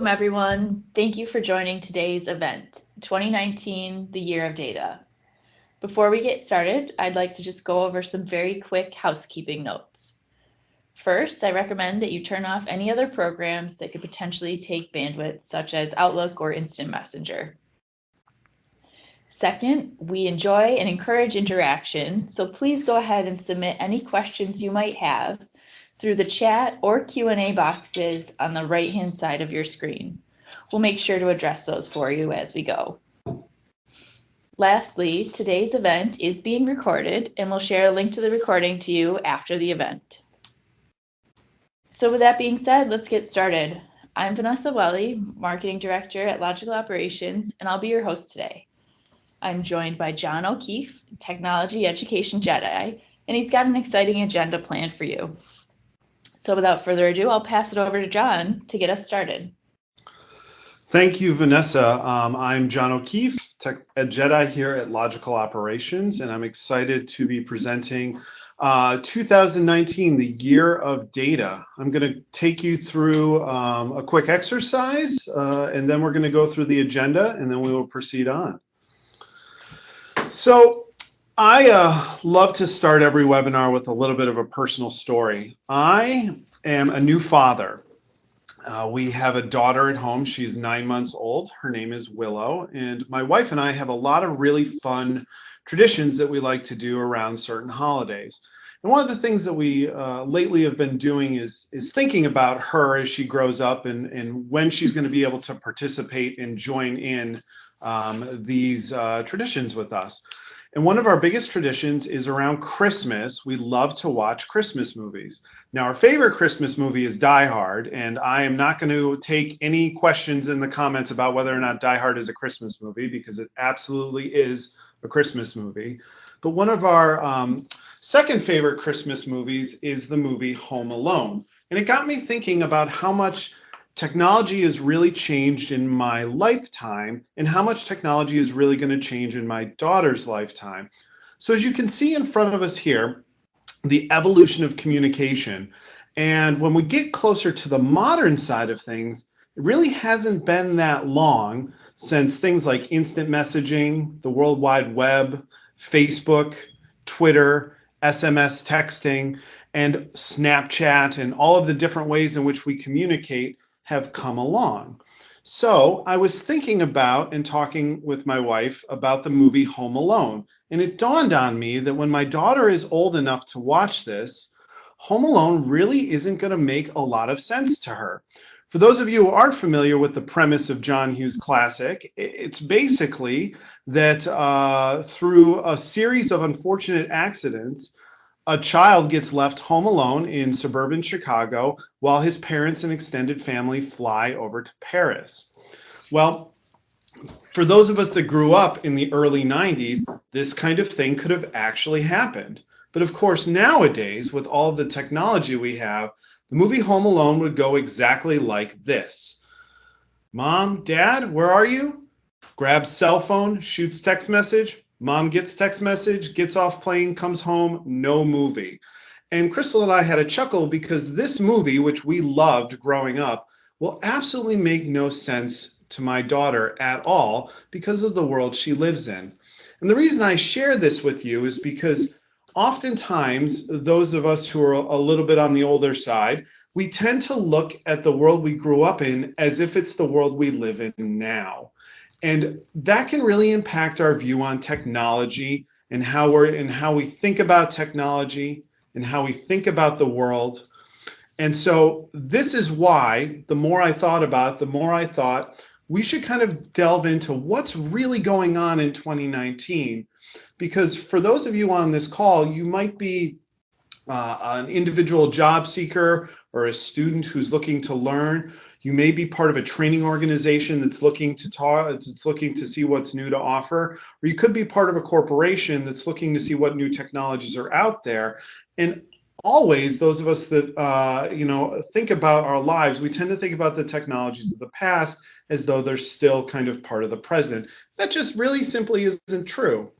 everyone. Thank you for joining today's event, 2019, the Year of Data. Before we get started, I'd like to just go over some very quick housekeeping notes. First, I recommend that you turn off any other programs that could potentially take bandwidth, such as Outlook or Instant Messenger. Second, we enjoy and encourage interaction, so please go ahead and submit any questions you might have through the chat or Q&A boxes on the right-hand side of your screen. We'll make sure to address those for you as we go. Lastly, today's event is being recorded, and we'll share a link to the recording to you after the event. So with that being said, let's get started. I'm Vanessa Welly, Marketing Director at Logical Operations, and I'll be your host today. I'm joined by John O'Keefe, Technology Education Jedi, and he's got an exciting agenda planned for you. So without further ado, I'll pass it over to John to get us started. Thank you, Vanessa. I'm John O'Keefe, Tech Ed Jedi here at Logical Operations, and I'm excited to be presenting 2019, the Year of Data. I'm going to take you through a quick exercise, and then we're going to go through the agenda, and then we will proceed on. So I love to start every webinar with a little bit of a personal story. I am a new father. We have a daughter at home. She's 9 months old. Her name is Willow. And my wife and I have a lot of really fun traditions that we like to do around certain holidays. And one of the things that we lately have been doing is thinking about her as she grows up and when she's going to be able to participate and join in these traditions with us. And one of our biggest traditions is around Christmas. We love to watch Christmas movies. Now, our favorite Christmas movie is Die Hard, and I am not going to take any questions in the comments about whether or not Die Hard is a Christmas movie, because it absolutely is a Christmas movie. But one of our second favorite Christmas movies is the movie Home Alone. And it got me thinking about how much technology has really changed in my lifetime and how much technology is really going to change in my daughter's lifetime. So as you can see in front of us here, the evolution of communication. And when we get closer to the modern side of things, it really hasn't been that long since things like instant messaging, the World Wide Web, Facebook, Twitter, SMS texting, and Snapchat, and all of the different ways in which we communicate have come along. So I was thinking about and talking with my wife about the movie Home Alone. And it dawned on me that when my daughter is old enough to watch this, Home Alone really isn't going to make a lot of sense to her. For those of you who aren't familiar with the premise of John Hughes' classic, it's basically that through a series of unfortunate accidents, a child gets left home alone in suburban Chicago while his parents and extended family fly over to Paris. Well, for those of us that grew up in the early 90s, this kind of thing could have actually happened. But of course, nowadays, with all of the technology we have, the movie Home Alone would go exactly like this. Mom, Dad, where are you? Grabs cell phone, shoots text message. Mom gets text message, gets off plane, comes home, no movie. And Crystal and I had a chuckle because this movie, which we loved growing up, will absolutely make no sense to my daughter at all because of the world she lives in. And the reason I share this with you is because oftentimes those of us who are a little bit on the older side, we tend to look at the world we grew up in as if it's the world we live in now. And that can really impact our view on technology and how we think about technology and how we think about the world. And so this is why the more I thought about it, the more I thought we should kind of delve into what's really going on in 2019. Because for those of you on this call, you might be an individual job seeker or a student who's looking to learn. You may be part of a training organization that's looking to see what's new to offer, or you could be part of a corporation that's looking to see what new technologies are out there. And always, those of us that think about our lives, we tend to think about the technologies of the past as though they're still kind of part of the present. That just really simply isn't true.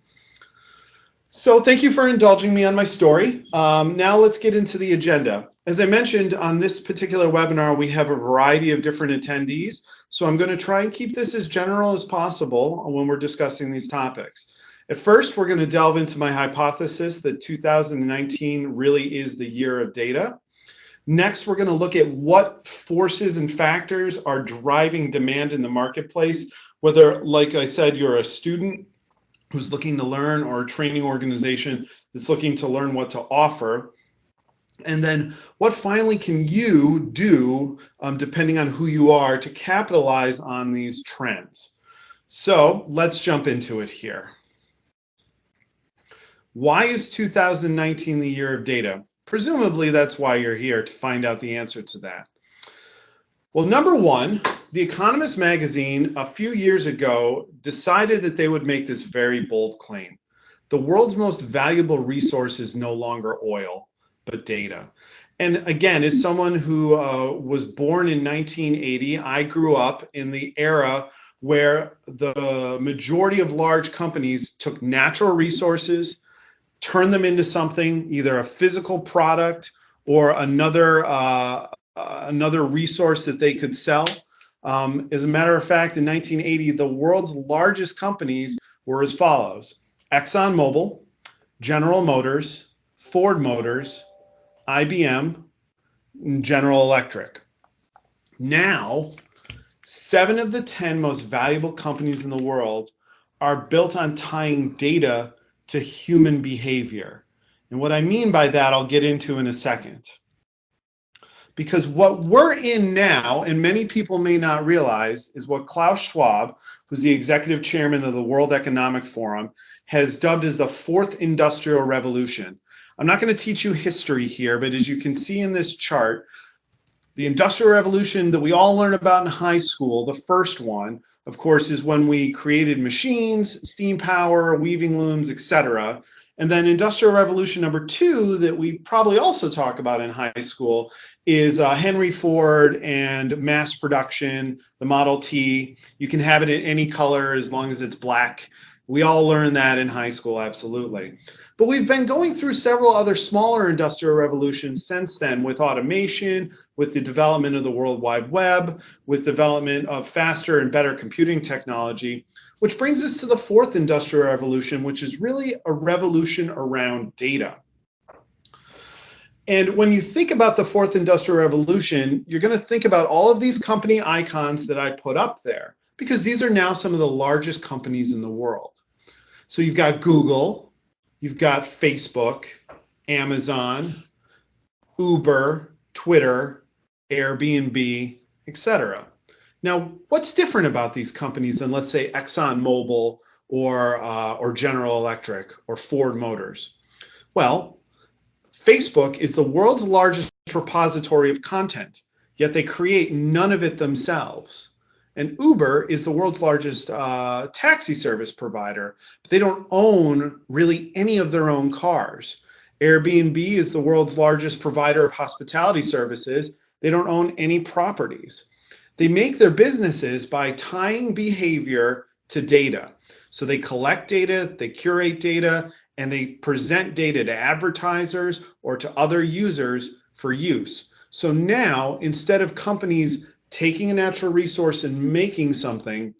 So thank you for indulging me on my story. Now let's get into the agenda. As I mentioned, on this particular webinar, we have a variety of different attendees. So I'm going to try and keep this as general as possible when we're discussing these topics. At first, we're going to delve into my hypothesis that 2019 really is the year of data. Next, we're going to look at what forces and factors are driving demand in the marketplace, whether, like I said, you're a student who's looking to learn or a training organization that's looking to learn what to offer. And then what finally can you do, depending on who you are, to capitalize on these trends? So let's jump into it here. Why is 2019 the year of data? Presumably that's why you're here, to find out the answer to that. Well, number one, The Economist magazine a few years ago decided that they would make this very bold claim. The world's most valuable resource is no longer oil, but data. And again, as someone who was born in 1980, I grew up in the era where the majority of large companies took natural resources, turned them into something, either a physical product or another resource that they could sell. As a matter of fact, in 1980, the world's largest companies were as follows: ExxonMobil, General Motors, Ford Motors, IBM, and General Electric. Now, 7 of the 10 most valuable companies in the world are built on tying data to human behavior. And what I mean by that, I'll get into in a second. Because what we're in now, and many people may not realize, is what Klaus Schwab, who's the executive chairman of the World Economic Forum, has dubbed as the fourth industrial revolution. I'm not going to teach you history here, but as you can see in this chart, the Industrial Revolution that we all learn about in high school, the first one, of course, is when we created machines, steam power, weaving looms, etc. And then Industrial Revolution number 2 that we probably also talk about in high school is Henry Ford and mass production, the Model T. You can have it in any color as long as it's black. We all learned that in high school, absolutely. But we've been going through several other smaller industrial revolutions since then, with automation, with the development of the World Wide Web, with development of faster and better computing technology, which brings us to the fourth industrial revolution, which is really a revolution around data. And when you think about the fourth industrial revolution, you're going to think about all of these company icons that I put up there, because these are now some of the largest companies in the world. So you've got Google, you've got Facebook, Amazon, Uber, Twitter, Airbnb, etc. Now, what's different about these companies than, let's say, ExxonMobil or General Electric or Ford Motors? Well, Facebook is the world's largest repository of content, yet they create none of it themselves. And Uber is the world's largest taxi service provider, but they don't own really any of their own cars. Airbnb is the world's largest provider of hospitality services. They don't own any properties. They make their businesses by tying behavior to data. So they collect data, they curate data, and they present data to advertisers or to other users for use. So now, instead of companies taking a natural resource and making something,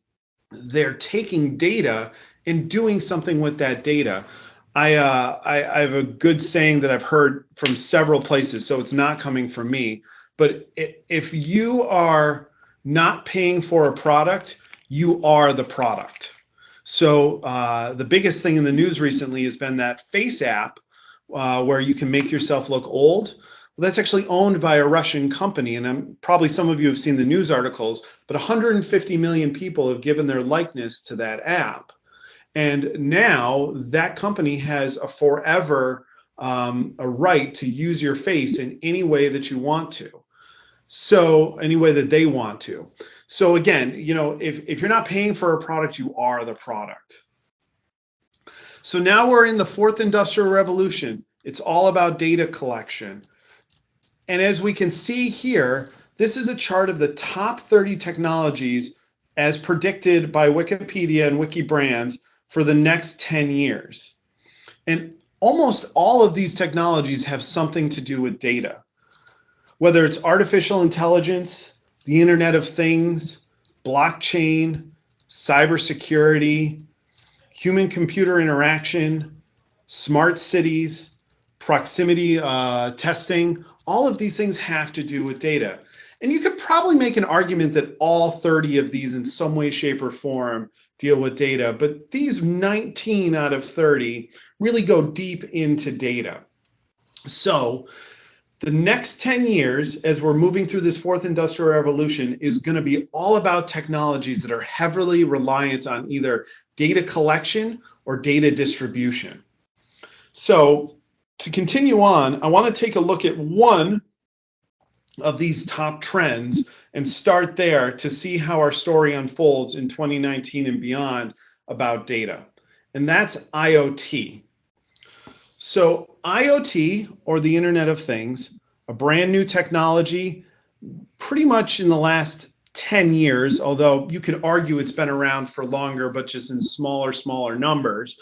they're taking data and doing something with that data. I have a good saying that I've heard from several places, so it's not coming from me. But if you are not paying for a product, you are the product. So the biggest thing in the news recently has been that Face app where you can make yourself look old. Well, that's actually owned by a Russian company, and probably some of you have seen the news articles, but 150 million people have given their likeness to that app. And now that company has a forever a right to use your face in any way that you want to. So any way that they want to. So again, you know, if you're not paying for a product, you are the product. So now we're in the fourth industrial revolution. It's all about data collection. And as we can see here, this is a chart of the top 30 technologies as predicted by Wikipedia and Wikibrands for the next 10 years. And almost all of these technologies have something to do with data. Whether it's artificial intelligence, the Internet of Things, blockchain, cybersecurity, human-computer interaction, smart cities, proximity testing, all of these things have to do with data. And you could probably make an argument that all 30 of these in some way, shape, or form deal with data, but these 19 out of 30 really go deep into data. So the next 10 years, as we're moving through this fourth industrial revolution, is going to be all about technologies that are heavily reliant on either data collection or data distribution. So to continue on, I want to take a look at one of these top trends and start there to see how our story unfolds in 2019 and beyond about data. And that's IoT. So IoT, or the Internet of Things, a brand new technology pretty much in the last 10 years, although you could argue it's been around for longer, but just in smaller numbers,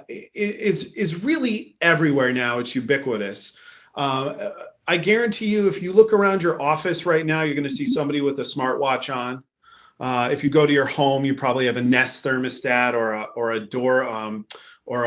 is really everywhere now. It's ubiquitous. I guarantee you, if you look around your office right now, you're going to see somebody with a smartwatch on. If you go to your home, you probably have a Nest thermostat or a door or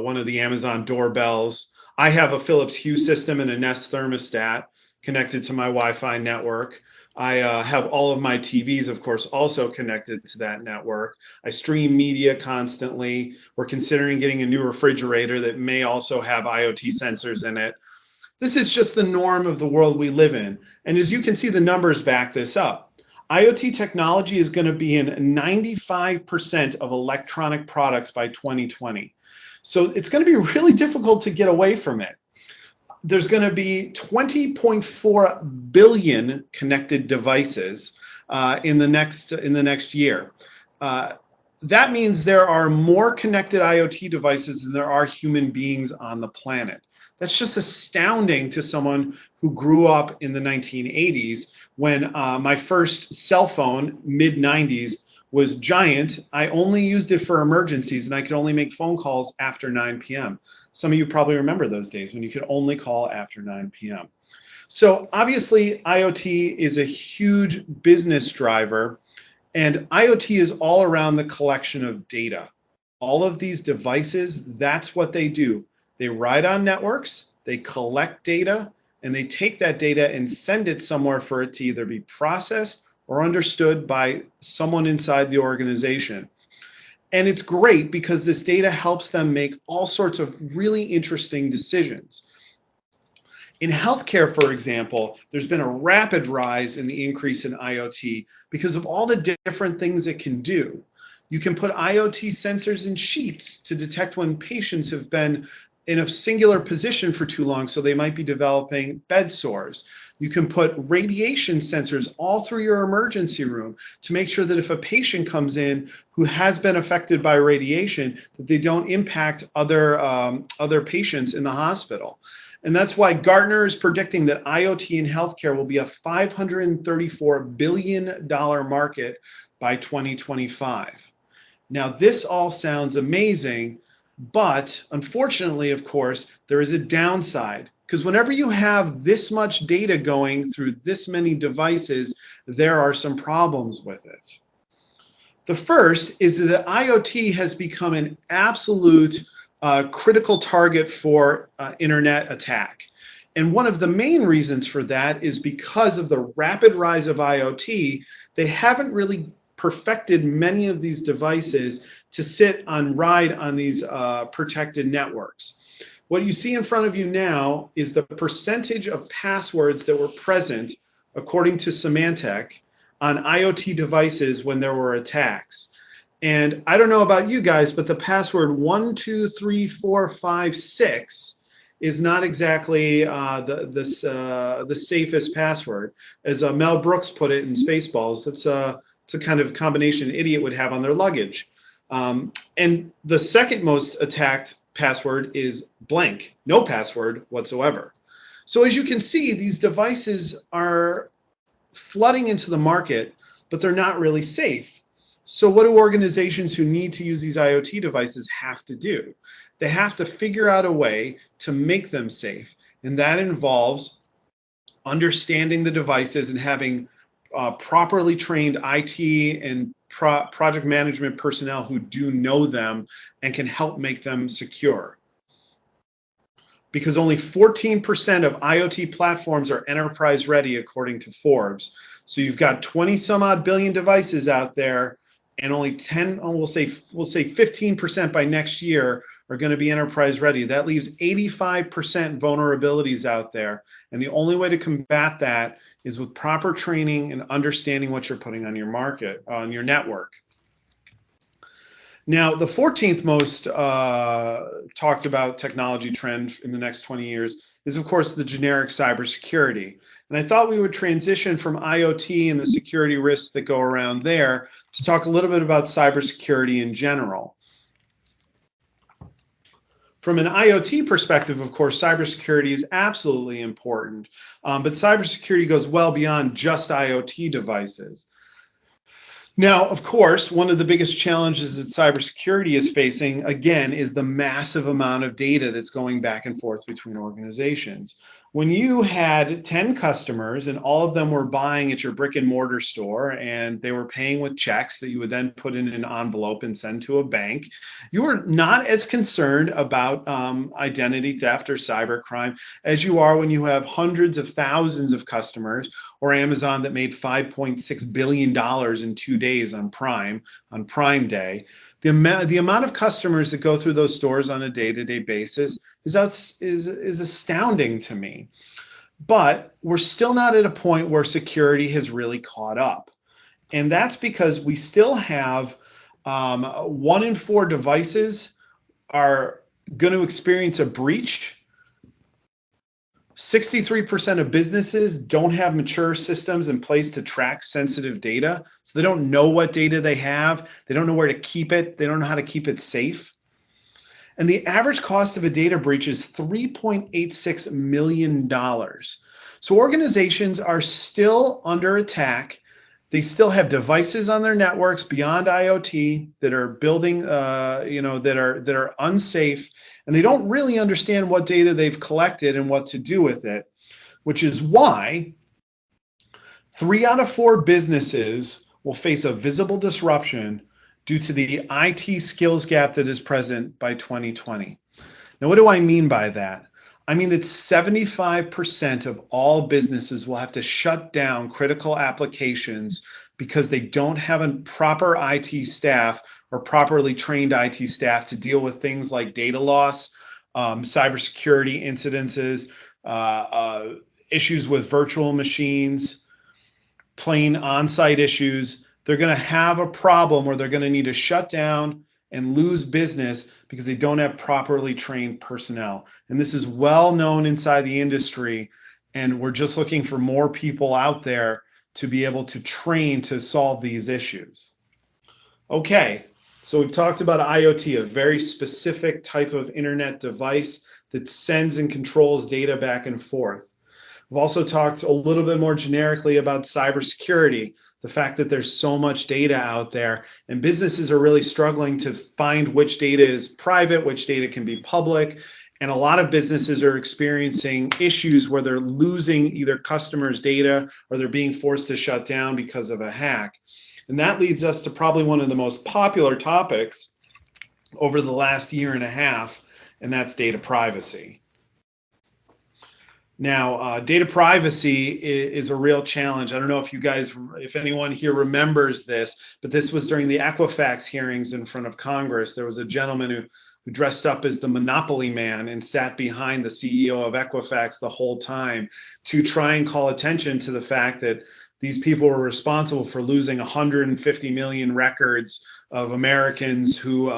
one of the Amazon doorbells. I have a Philips Hue system and a Nest thermostat connected to my Wi-Fi network. I have all of my TVs, of course, also connected to that network. I stream media constantly. We're considering getting a new refrigerator that may also have IoT sensors in it. This is just the norm of the world we live in. And as you can see, the numbers back this up. IoT technology is going to be in 95% of electronic products by 2020. So it's going to be really difficult to get away from it. There's going to be 20.4 billion connected devices in the next year. That means there are more connected IoT devices than there are human beings on the planet. That's just astounding to someone who grew up in the 1980s when my first cell phone, mid-90s, was giant. I only used it for emergencies, and I could only make phone calls after 9 p.m. Some of you probably remember those days when you could only call after 9 p.m. So obviously, IoT is a huge business driver, and IoT is all around the collection of data. All of these devices, that's what they do. They ride on networks, they collect data, and they take that data and send it somewhere for it to either be processed or understood by someone inside the organization. And it's great because this data helps them make all sorts of really interesting decisions. In healthcare, for example, there's been a rapid rise in the increase in IoT because of all the different things it can do. You can put IoT sensors in sheets to detect when patients have been in a singular position for too long, so they might be developing bed sores. You can put radiation sensors all through your emergency room to make sure that if a patient comes in who has been affected by radiation, that they don't impact other patients in the hospital. And that's why Gartner is predicting that IoT in healthcare will be a $534 billion market by 2025. Now, this all sounds amazing, but unfortunately, of course, there is a downside, because whenever you have this much data going through this many devices, there are some problems with it. The first is that IoT has become an absolute critical target for internet attack. And one of the main reasons for that is because of the rapid rise of IoT, they haven't really perfected many of these devices to ride on these protected networks. What you see in front of you now is the percentage of passwords that were present, according to Symantec, on IoT devices when there were attacks. And I don't know about you guys, but the password 123456 is not exactly the safest password. As Mel Brooks put it in Spaceballs, it's a kind of combination an idiot would have on their luggage. And the second most attacked password is blank, no password whatsoever. So as you can see, these devices are flooding into the market, but they're not really safe. So what do organizations who need to use these IoT devices have to do? They have to figure out a way to make them safe, and that involves understanding the devices and having properly trained IT and project management personnel who do know them and can help make them secure. Because only 14% of IoT platforms are enterprise ready, according to Forbes. So you've got 20 some odd billion devices out there, and only 10, we'll say 15% by next year are going to be enterprise ready. That leaves 85% vulnerabilities out there. And the only way to combat that is with proper training and understanding what you're putting on your market, on your network. Now, the 14th most talked about technology trend in the next 20 years is, of course, the generic cybersecurity. And I thought we would transition from IoT and the security risks that go around there to talk a little bit about cybersecurity in general. From an IoT perspective, of course, cybersecurity is absolutely important, but cybersecurity goes well beyond just IoT devices. Now, of course, one of the biggest challenges that cybersecurity is facing, again, is the massive amount of data that's going back and forth between organizations. When you had 10 customers and all of them were buying at your brick and mortar store and they were paying with checks that you would then put in an envelope and send to a bank, you were not as concerned about identity theft or cybercrime as you are when you have hundreds of thousands of customers, or Amazon that made $5.6 billion in 2 days on Prime Day. The amount of customers that go through those stores on a day-to-day basis is astounding to me. But we're still not at a point where security has really caught up. And that's because we still have 1 in 4 devices are going to experience a breach. 63% of businesses don't have mature systems in place to track sensitive data. So they don't know what data they have. They don't know where to keep it. They don't know how to keep it safe. And the average cost of a data breach is $3.86 million. So organizations are still under attack. They still have devices on their networks beyond IoT that are building, that are unsafe, and they don't really understand what data they've collected and what to do with it, which is why 3 out of 4 businesses will face a visible disruption due to the IT skills gap that is present by 2020. Now, what do I mean by that? I mean that 75% of all businesses will have to shut down critical applications because they don't have a proper IT staff or properly trained IT staff to deal with things like data loss, cybersecurity incidences, issues with virtual machines, plain on-site issues. They're going to have a problem where they're going to need to shut down and lose business because they don't have properly trained personnel. And this is well known inside the industry, and we're just looking for more people out there to be able to train to solve these issues. Okay, so we've talked about IoT, a very specific type of internet device that sends and controls data back and forth. We've also talked a little bit more generically about cybersecurity, the fact that there's so much data out there, and businesses are really struggling to find which data is private, which data can be public, and a lot of businesses are experiencing issues where they're losing either customers' data or they're being forced to shut down because of a hack. And that leads us to probably one of the most popular topics over the last year and a half, and that's data privacy. Now, data privacy is a real challenge. I don't know if anyone here remembers this, but this was during the Equifax hearings in front of Congress. There was a gentleman who dressed up as the Monopoly Man and sat behind the CEO of Equifax the whole time to try and call attention to the fact that these people were responsible for losing 150 million records of Americans who,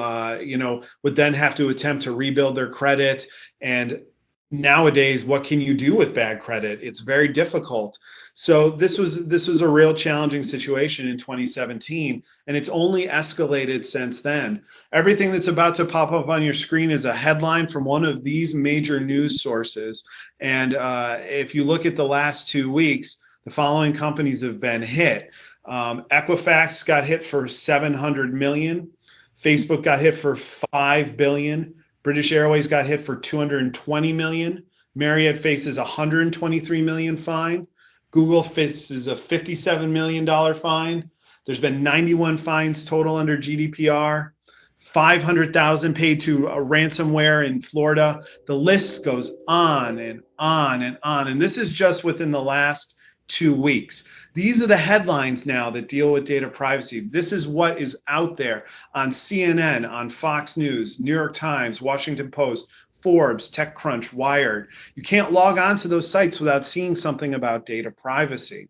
would then have to attempt to rebuild their credit. And nowadays, what can you do with bad credit? It's very difficult. So this was a real challenging situation in 2017, and it's only escalated since then. Everything that's about to pop up on your screen is a headline from one of these major news sources. And if you look at the last 2 weeks, the following companies have been hit. Equifax got hit for 700 million. Facebook got hit for 5 billion. British Airways got hit for 220 million. Marriott faces a $123 million fine. Google faces a $57 million fine. There's been 91 fines total under GDPR. 500,000 paid to a ransomware in Florida. The list goes on and on and on. And this is just within the last 2 weeks. These are the headlines now that deal with data privacy. This is what is out there on CNN, on Fox News, New York Times, Washington Post, Forbes, TechCrunch, Wired. You can't log on to those sites without seeing something about data privacy.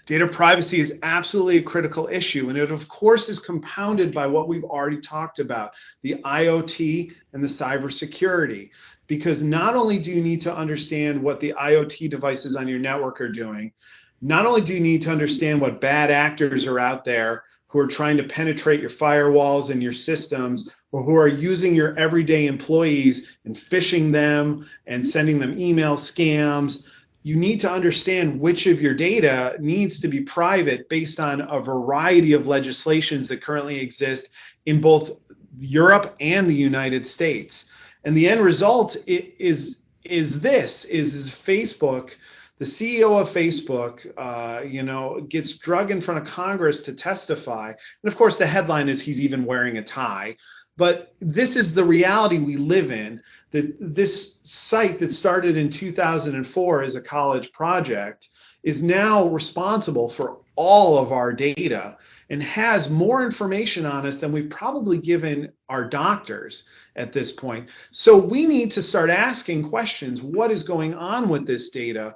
Data privacy is absolutely a critical issue, and it of course is compounded by what we've already talked about, the IoT and the cybersecurity. Because not only do you need to understand what the IoT devices on your network are doing, not only do you need to understand what bad actors are out there who are trying to penetrate your firewalls and your systems, or who are using your everyday employees and phishing them and sending them email scams. You need to understand which of your data needs to be private based on a variety of legislations that currently exist in both Europe and the United States. And the end result is Facebook, the CEO of Facebook, gets dragged in front of Congress to testify. And of course, the headline is he's even wearing a tie. But this is the reality we live in, that this site that started in 2004 as a college project is now responsible for all of our data and has more information on us than we've probably given our doctors at this point. So we need to start asking questions. What is going on with this data?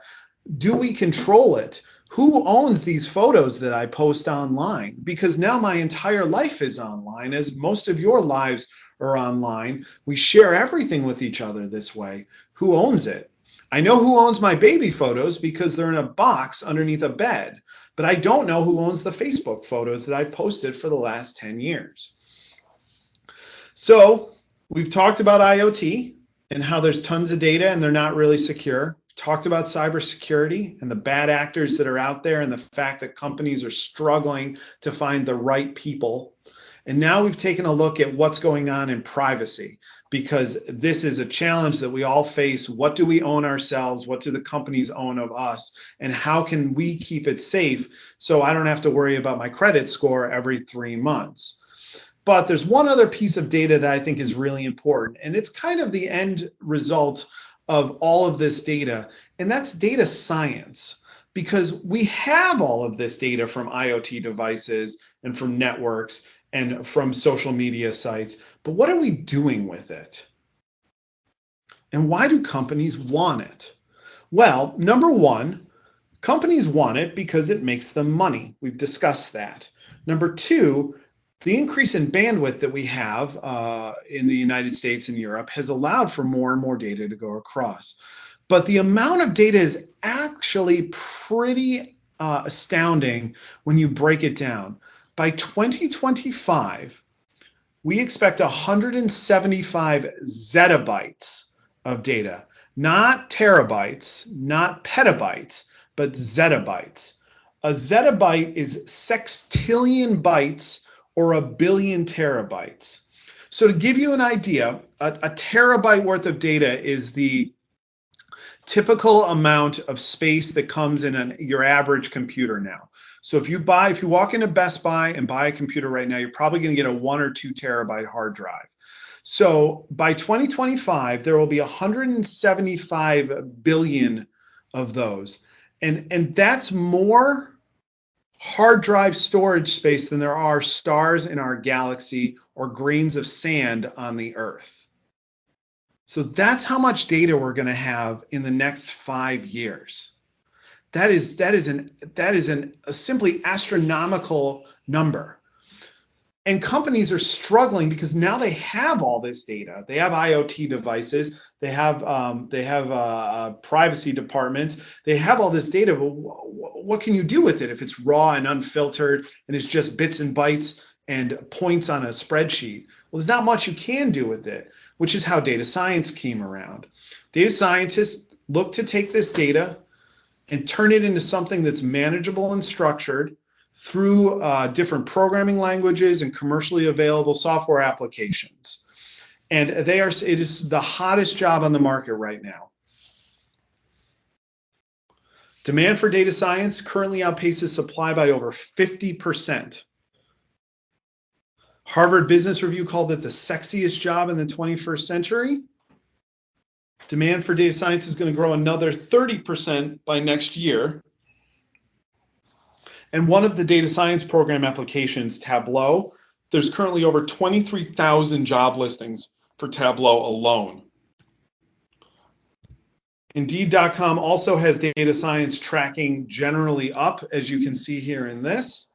Do we control it? Who owns these photos that I post online? Because now my entire life is online, as most of your lives are online. We share everything with each other this way. Who owns it? I know who owns my baby photos because they're in a box underneath a bed, but I don't know who owns the Facebook photos that I posted for the last 10 years. So we've talked about IoT and how there's tons of data and they're not really secure. Talked about cybersecurity and the bad actors that are out there and the fact that companies are struggling to find the right people. And now we've taken a look at what's going on in privacy, because this is a challenge that we all face. What do we own ourselves? What do the companies own of us? And how can we keep it safe so I don't have to worry about my credit score every 3 months? But there's one other piece of data that I think is really important, and it's kind of the end result of all of this data, and that's data science, because we have all of this data from IoT devices and from networks and from social media sites, but what are we doing with it? And why do companies want it? Well, number one, companies want it because it makes them money. We've discussed that. Number two, the increase in bandwidth that we have in the United States and Europe has allowed for more and more data to go across. But the amount of data is actually pretty astounding when you break it down. By 2025, we expect 175 zettabytes of data, not terabytes, not petabytes, but zettabytes. A zettabyte is sextillion bytes, or 1 billion terabytes. So to give you an idea, a terabyte worth of data is the typical amount of space that comes in your average computer now. So if you walk into Best Buy and buy a computer right now, you're probably going to get a 1 or 2 terabyte hard drive. So by 2025, there will be 175 billion of those. And that's more hard drive storage space than there are stars in our galaxy or grains of sand on the Earth. So that's how much data we're going to have in the next 5 years. That is a simply astronomical number. And companies are struggling because now they have all this data. They have IoT devices. They have privacy departments. They have all this data. But what can you do with it if it's raw and unfiltered and it's just bits and bytes and points on a spreadsheet? Well, there's not much you can do with it, which is how data science came around. Data scientists look to take this data and turn it into something that's manageable and structured through different programming languages and commercially available software applications. And it is the hottest job on the market right now. Demand for data science currently outpaces supply by over 50%. Harvard Business Review called it the sexiest job in the 21st century. Demand for data science is going to grow another 30% by next year. And one of the data science program applications, Tableau, there's currently over 23,000 job listings for Tableau alone. Indeed.com also has data science tracking generally up, as you can see here in this.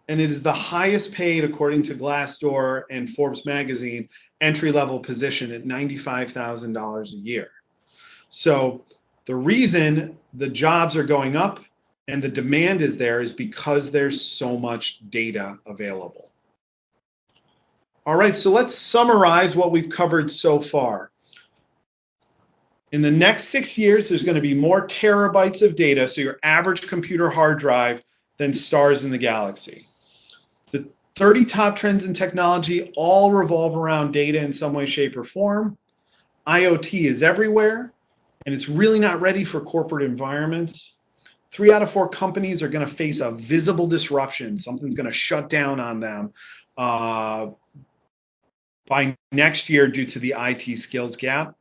And it is the highest paid, according to Glassdoor and Forbes magazine, entry-level position at $95,000 a year. So the reason the jobs are going up and the demand is there is because there's so much data available. All right, so let's summarize what we've covered so far. In the next 6 years, there's going to be more terabytes of data, so your average computer hard drive, than stars in the galaxy. The 30 top trends in technology all revolve around data in some way, shape, or form. IoT is everywhere, and it's really not ready for corporate environments. 3 out of 4 companies are going to face a visible disruption. Something's going to shut down on them by next year due to the IT skills gap.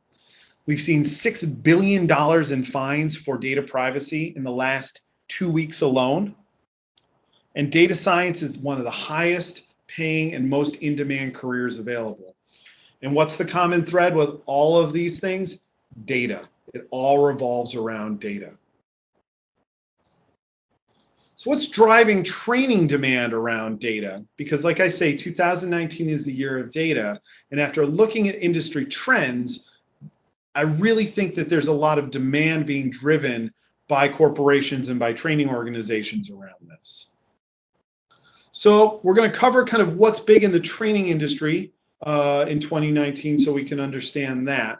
We've seen $6 billion in fines for data privacy in the last 2 weeks alone. And data science is one of the highest paying and most in-demand careers available. And what's the common thread with all of these things? Data. It all revolves around data. So what's driving training demand around data? Because like I say, 2019 is the year of data. And after looking at industry trends, I really think that there's a lot of demand being driven by corporations and by training organizations around this. So we're going to cover kind of what's big in the training industry in 2019 so we can understand that.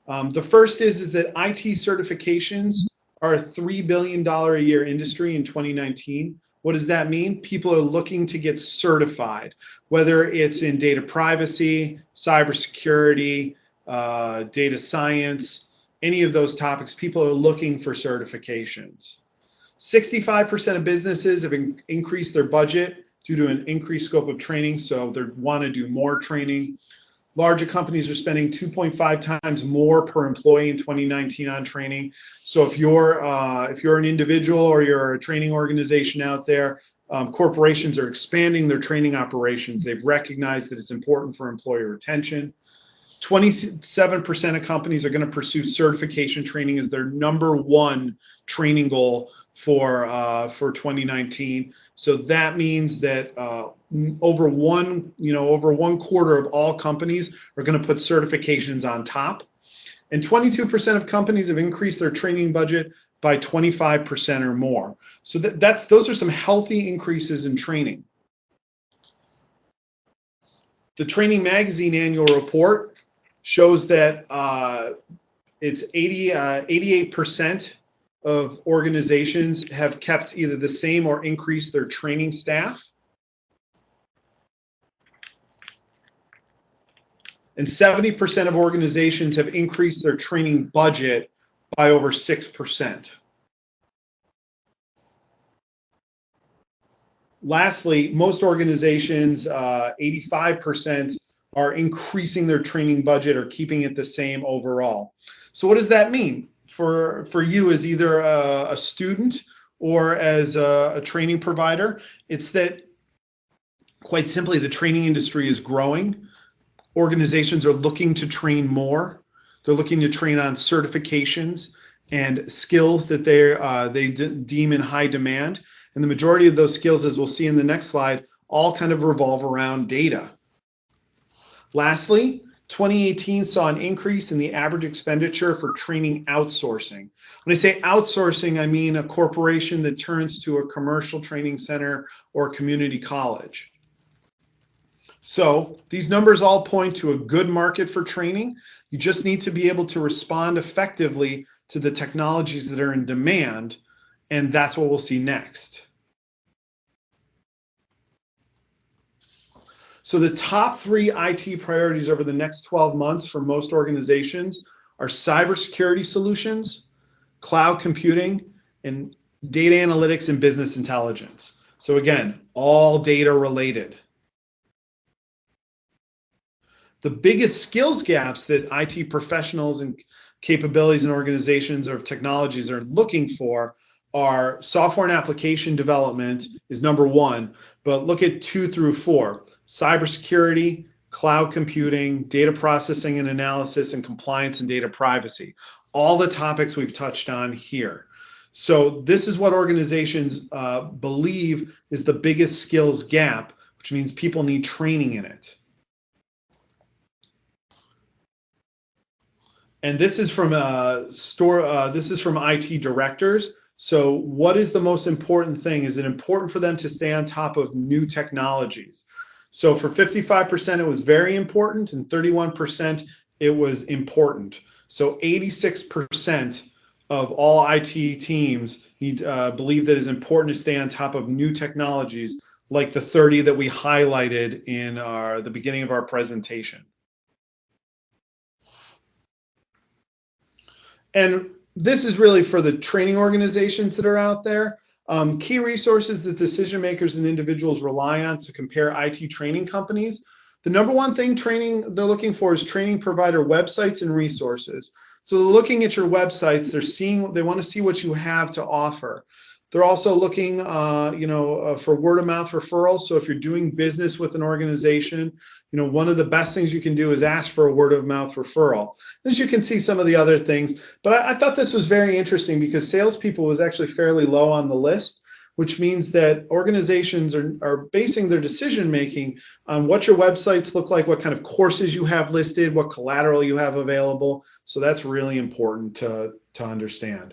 The first is that IT certifications are a $3 billion a year industry in 2019. What does that mean? People are looking to get certified, whether it's in data privacy, cybersecurity, data science, any of those topics. People are looking for certifications. 65% of businesses have increased their budget due to an increased scope of training, so they want to do more training. Larger companies are spending 2.5 times more per employee in 2019 on training. So if you're an individual or you're a training organization out there, corporations are expanding their training operations. They've recognized that it's important for employee retention. 27% of companies are going to pursue certification training as their #1 training goal for 2019. So that means that over one quarter of all companies are going to put certifications on top. And 22% of companies have increased their training budget by 25% or more. So those are some healthy increases in training. The Training Magazine annual report shows that it's 88% of organizations have kept either the same or increased their training staff. And 70% of organizations have increased their training budget by over 6%. Lastly, most organizations, 85%, are increasing their training budget or keeping it the same overall. So what does that mean for you as either a student or as a training provider? It's that, quite simply, the training industry is growing. Organizations are looking to train more. They're looking to train on certifications and skills that they deem in high demand. And the majority of those skills, as we'll see in the next slide, all kind of revolve around data. Lastly, 2018 saw an increase in the average expenditure for training outsourcing. When I say outsourcing, I mean a corporation that turns to a commercial training center or community college. So these numbers all point to a good market for training. You just need to be able to respond effectively to the technologies that are in demand, and that's what we'll see next. So the top 3 IT priorities over the next 12 months for most organizations are cybersecurity solutions, cloud computing, and data analytics and business intelligence. So again, all data related. The biggest skills gaps that IT professionals and capabilities and organizations or technologies are looking for are software and application development is number one, but look at 2 through 4. Cybersecurity, cloud computing, data processing and analysis, and compliance and data privacy. All the topics we've touched on here. So this is what organizations believe is the biggest skills gap, which means people need training in it. And this is from this is from IT directors. So what is the most important thing? Is it important for them to stay on top of new technologies? So for 55%, it was very important, and 31%, it was important. So 86% of all IT teams believe that it's important to stay on top of new technologies, like the 30 that we highlighted in the beginning of our presentation. And this is really for the training organizations that are out there. Key resources that decision makers and individuals rely on to compare IT training companies. The number one thing they're looking for is training provider websites and resources. So they're looking at your websites, they want to see what you have to offer. They're also looking, for word of mouth referrals. So if you're doing business with an organization, one of the best things you can do is ask for a word of mouth referral. As you can see some of the other things, but I thought this was very interesting because salespeople was actually fairly low on the list, which means that organizations are basing their decision making on what your websites look like, what kind of courses you have listed, what collateral you have available. So that's really important to understand.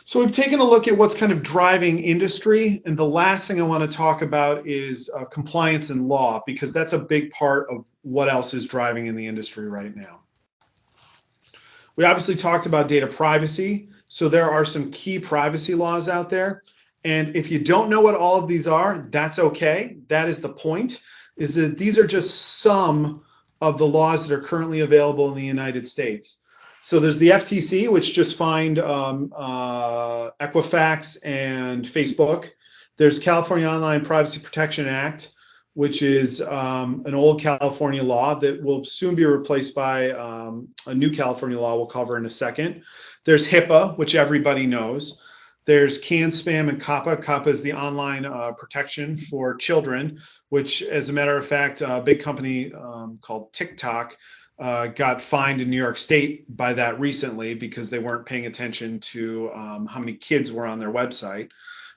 So we've taken a look at what's kind of driving industry, and the last thing I want to talk about is compliance and law, because that's a big part of what else is driving in the industry right now. We obviously talked about data privacy, so there are some key privacy laws out there, and if you don't know what all of these are, that's okay. That is the point, is that these are just some of the laws that are currently available in the United States. So there's the FTC, which just fined Equifax and Facebook. There's California Online Privacy Protection Act, which is an old California law that will soon be replaced by a new California law we'll cover in a second. There's Hipaa, which everybody knows. There's CAN, SPAM, and COPPA. COPPA is the online protection for children, which, as a matter of fact, a big company called TikTok got fined in New York State by that recently because they weren't paying attention to how many kids were on their website.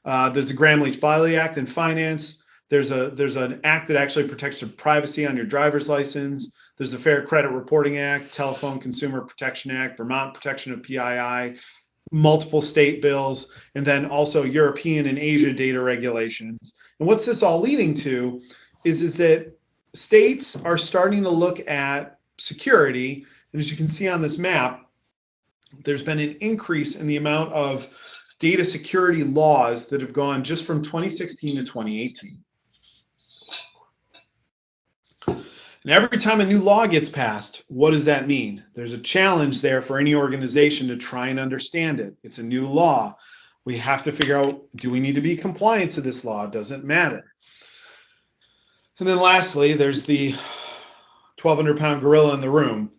There's the Gramm-Leach-Bliley Act in finance. There's an act that actually protects your privacy on your driver's license. There's the Fair Credit Reporting Act, Telephone Consumer Protection Act, Vermont Protection of PII, multiple state bills, and then also European and Asia data regulations. And what's this all leading to is that states are starting to look at security, and as you can see on this map, there's been an increase in the amount of data security laws that have gone just from 2016 to 2018. And every time a new law gets passed, what does that mean? There's a challenge there for any organization to try and understand it. It's a new law. We have to figure out, do we need to be compliant to this law? Does it matter? And then lastly, there's the 1,200-pound gorilla in the room,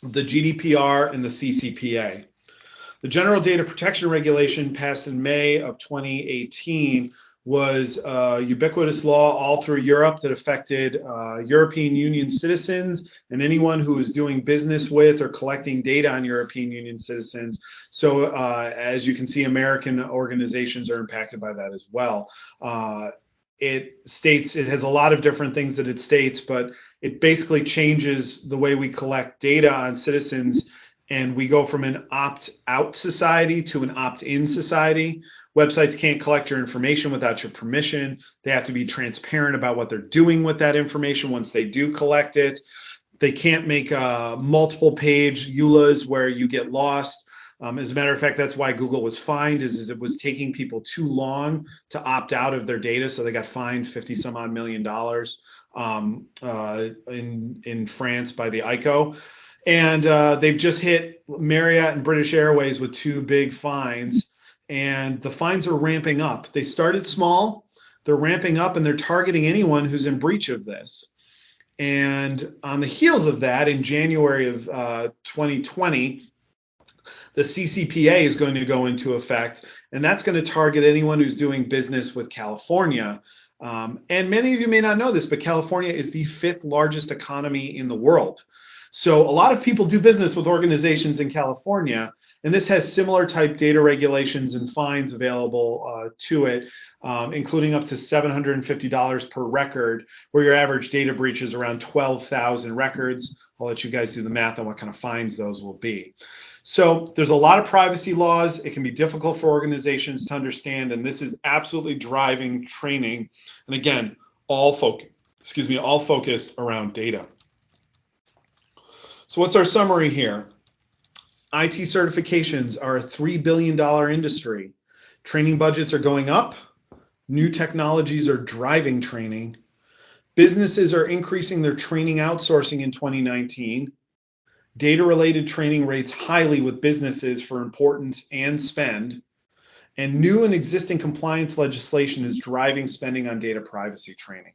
the GDPR and the CCPA. The General Data Protection Regulation passed in May of 2018 was a ubiquitous law all through Europe that affected European Union citizens and anyone who is doing business with or collecting data on European Union citizens. So as you can see, American organizations are impacted by that as well. It has a lot of different things that it states, but it basically changes the way we collect data on citizens, and we go from an opt-out society to an opt-in society. Websites can't collect your information without your permission. They have to be transparent about what they're doing with that information once they do collect it. They can't make multiple page EULAs where you get lost. As a matter of fact, that's why Google was fined, is it was taking people too long to opt out of their data, so they got fined $50-some-odd million in France by the ICO. And they've just hit Marriott and British Airways with 2 big fines, and the fines are ramping up. They started small, they're ramping up, and they're targeting anyone who's in breach of this. And on the heels of that, in January of 2020, the Ccpa is going to go into effect, and that's going to target anyone who's doing business with California. And many of you may not know this, but California is the 5th largest economy in the world. So a lot of people do business with organizations in California, and this has similar type data regulations and fines available to it, including up to $750 per record, where your average data breach is around 12,000 records. I'll let you guys do the math on what kind of fines those will be. So there's a lot of privacy laws. It can be difficult for organizations to understand, and this is absolutely driving training. And again, all focused around data. So what's our summary here? IT certifications are a $3 billion industry. Training budgets are going up. New technologies are driving training. Businesses are increasing their training outsourcing in 2019. Data-related training rates highly with businesses for importance and spend. And new and existing compliance legislation is driving spending on data privacy training.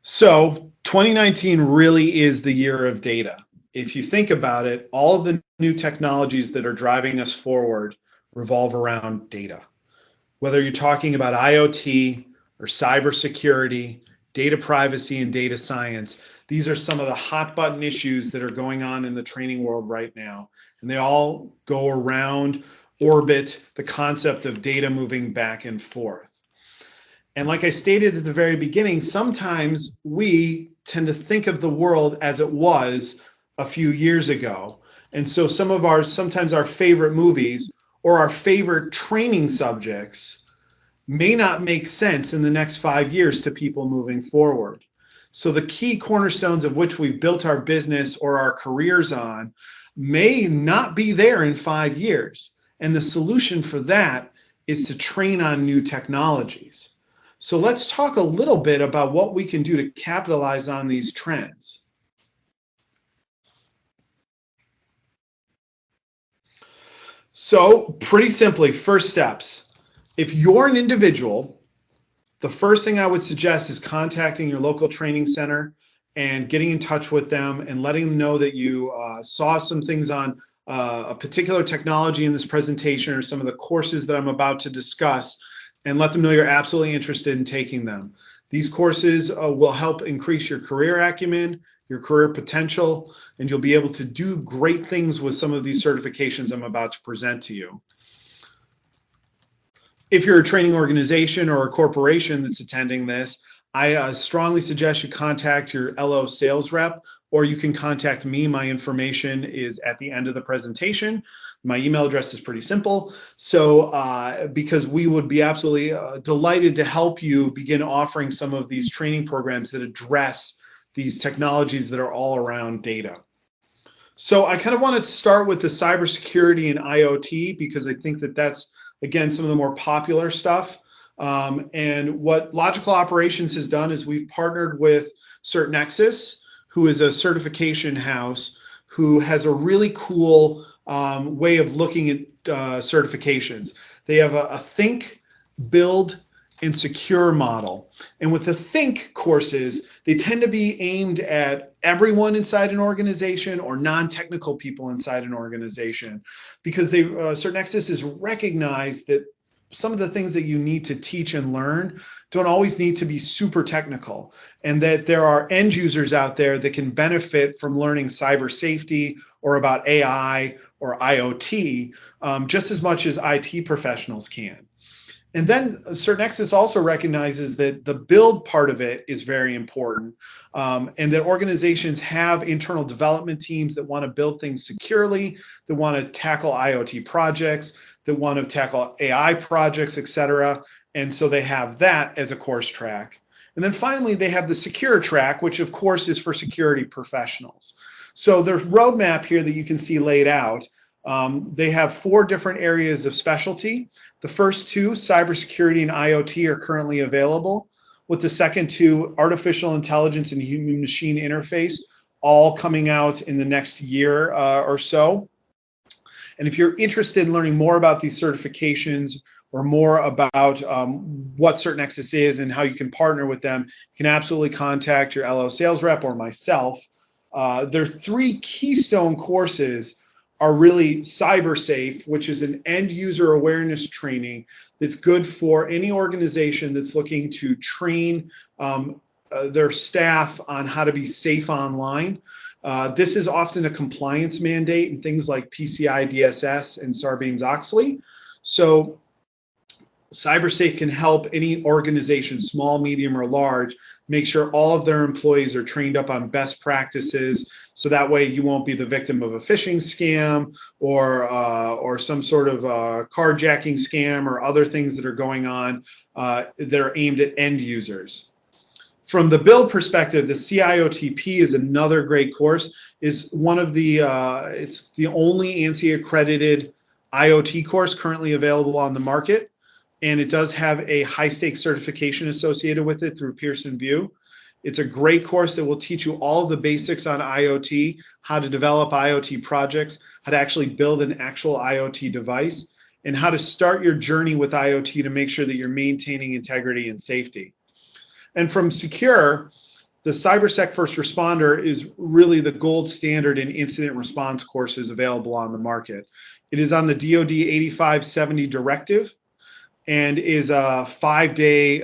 So 2019 really is the year of data. If you think about it, all of the new technologies that are driving us forward revolve around data. Whether you're talking about IoT or cybersecurity, data privacy, and data science, these are some of the hot button issues that are going on in the training world right now. And they all go around, orbit the concept of data moving back and forth. And like I stated at the very beginning, sometimes we tend to think of the world as it was a few years ago. And so sometimes our favorite movies or our favorite training subjects may not make sense in the next 5 years to people moving forward. So the key cornerstones of which we've built our business or our careers on may not be there in 5 years. And the solution for that is to train on new technologies. So let's talk a little bit about what we can do to capitalize on these trends. So pretty simply, first steps. If you're an individual, the first thing I would suggest is contacting your local training center and getting in touch with them and letting them know that you saw some things on a particular technology in this presentation or some of the courses that I'm about to discuss, and let them know you're absolutely interested in taking them. These courses will help increase your career acumen, your career potential, and you'll be able to do great things with some of these certifications I'm about to present to you. If you're a training organization or a corporation that's attending this, I strongly suggest you contact your LO sales rep, or you can contact me. My information is at the end of the presentation. My email address is pretty simple. So because we would be absolutely delighted to help you begin offering some of these training programs that address these technologies that are all around data. So I kind of wanted to start with the cybersecurity and IoT because I think that that's, again, some of the more popular stuff. And what Logical Operations has done is we've partnered with CertNexus, who is a certification house who has a really cool way of looking at certifications. They have a think, build, and secure model. And with the think courses, they tend to be aimed at everyone inside an organization or non-technical people inside an organization, because CertNexus has recognized that some of the things that you need to teach and learn don't always need to be super technical, and that there are end users out there that can benefit from learning cyber safety or about AI or IoT just as much as IT professionals can. And then CertNexus also recognizes that the build part of it is very important, and that organizations have internal development teams that want to build things securely, that want to tackle IoT projects, that want to tackle AI projects, et cetera. And so they have that as a course track. And then finally, they have the secure track, which of course is for security professionals. So there's a roadmap here that you can see laid out. They have 4 different areas of specialty. The first 2, cybersecurity and IoT, are currently available, with the second 2, artificial intelligence and human machine interface, all coming out in the next year or so. And if you're interested in learning more about these certifications or more about what CertNexus is and how you can partner with them, you can absolutely contact your LO sales rep or myself. Their 3 Keystone courses are really CyberSafe, which is an end user awareness training that's good for any organization that's looking to train their staff on how to be safe online. This is often a compliance mandate in things like PCI DSS and Sarbanes-Oxley. So CyberSafe can help any organization, small, medium, or large, make sure all of their employees are trained up on best practices, so that way you won't be the victim of a phishing scam or some sort of carjacking scam or other things that are going on that are aimed at end users. From the build perspective, the CIOTP is another great course. It's one of the it's the only ANSI accredited IoT course currently available on the market, and it does have a high stakes certification associated with it through Pearson VUE. It's a great course that will teach you all of the basics on IoT, how to develop IoT projects, how to actually build an actual IoT device, and how to start your journey with IoT to make sure that you're maintaining integrity and safety. And from Secure, the CyberSec First Responder is really the gold standard in incident response courses available on the market. It is on the DoD 8570 directive and is a 5-day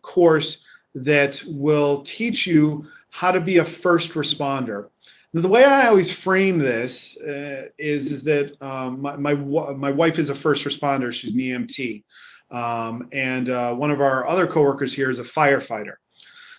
course that will teach you how to be a first responder. Now, the way I always frame this is that my wife is a first responder. She's an EMT. And one of our other coworkers here is a firefighter.